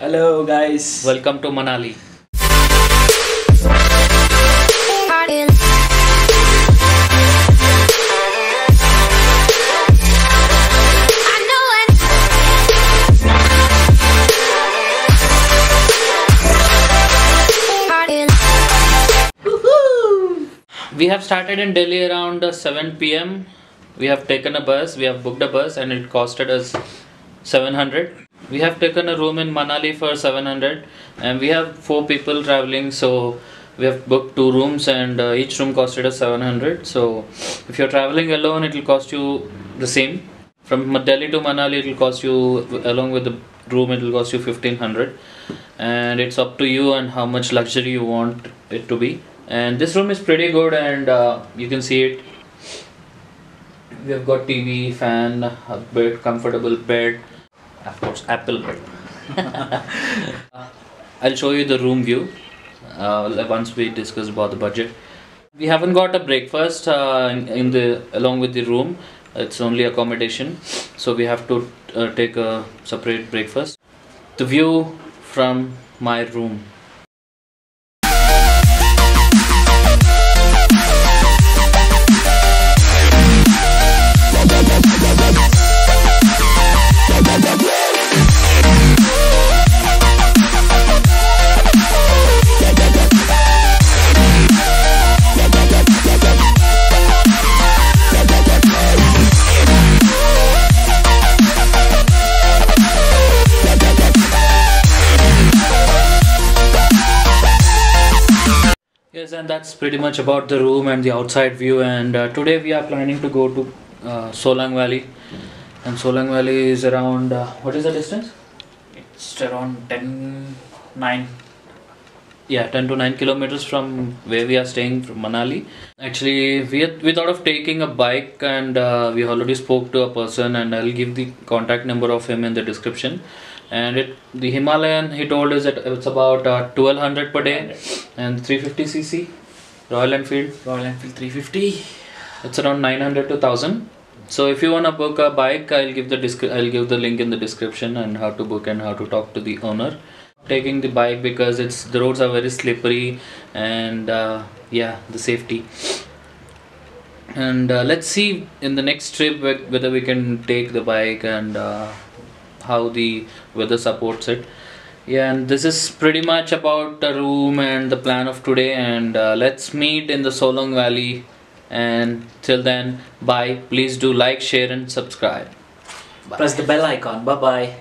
Hello guys, welcome to Manali. We have started in Delhi around 7 p.m. We have taken a bus, we have booked a bus and it costed us 700. We have taken a room in Manali for 700 and we have 4 people traveling, so we have booked 2 rooms and each room costed us 700. So if you're traveling alone, it will cost you the same. From Delhi to Manali, it will cost you, along with the room, it will cost you 1500, and it's up to you and how much luxury you want it to be. And this room is pretty good, and you can see it. We have got TV, fan, a bed, comfortable bed, of course Apple bed. I'll show you the room view once we discuss about the budget. We haven't got a breakfast along with the room. It's only accommodation, so we have to take a separate breakfast. The view from my room. Yes, and that's pretty much about the room and the outside view. And today we are planning to go to Solang Valley, and Solang Valley is around what is the distance? It's around 10 to 9 kilometers from where we are staying, from Manali. Actually, we thought of taking a bike, and we already spoke to a person, and I'll give the contact number of him in the description. And the Himalayan, he told us that it's about 1200 per day and 350cc Royal Enfield 350. it's around 900 to 1000. So if you want to book a bike, I'll give the link in the description and how to book and how to talk to the owner. Taking the bike because the roads are very slippery, and yeah, the safety. And let's see in the next trip whether we can take the bike and how the weather supports it. Yeah, and this is pretty much about the room and the plan of today, and let's meet in the Solang Valley. And till then, bye. Please do like, share and subscribe. Bye. Press the bell icon. Bye bye.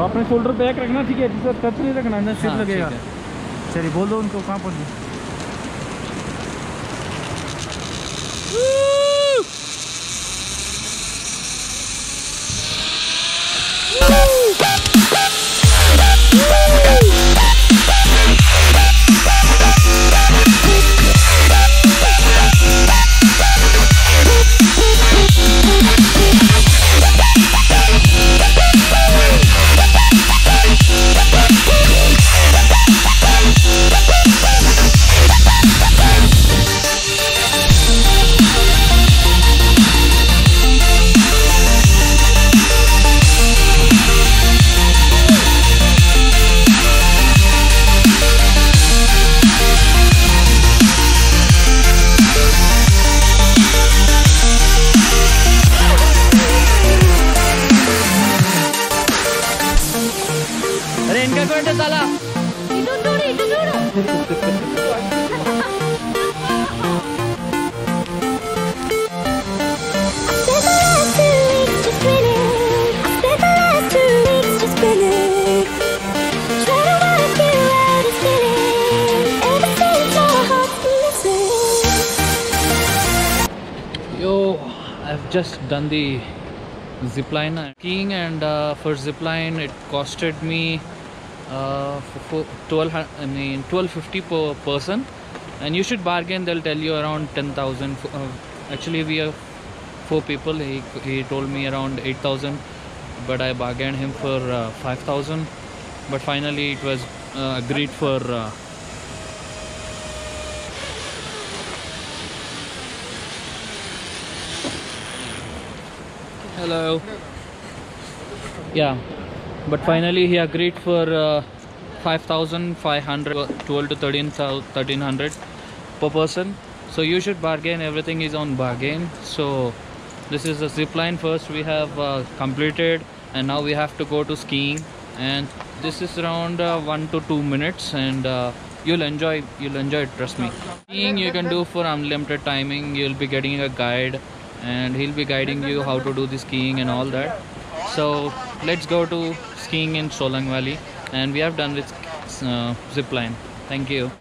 अपने shoulder back रखना, ठीक है, जिससे touch नहीं रखना, अंदर सिर हाँ, लगेगा। ठीक है। चलिए बोल दो उनको कहाँ पहुँच गए। अरे इनका कोट है साला। Yo, I've just done the zipline skiing, and for zipline it costed me for 1250 per person, and you should bargain. They'll tell you around 10,000. Actually we have 4 people. He told me around 8,000, but I bargained him for 5,000, but finally it was agreed for hello. Yeah, but finally he agreed for 5,500, 12 to 1300 per person. So you should bargain. Everything is on bargain. So this is the zip line. First we have completed, and now we have to go to skiing, and this is around 1 to 2 minutes, and you'll enjoy it, trust me. Skiing you can do for unlimited timing. You'll be getting a guide, and he'll be guiding you how to do the skiing and all that. So let's go to skiing in Solang Valley, and we have done with zip line. Thank you.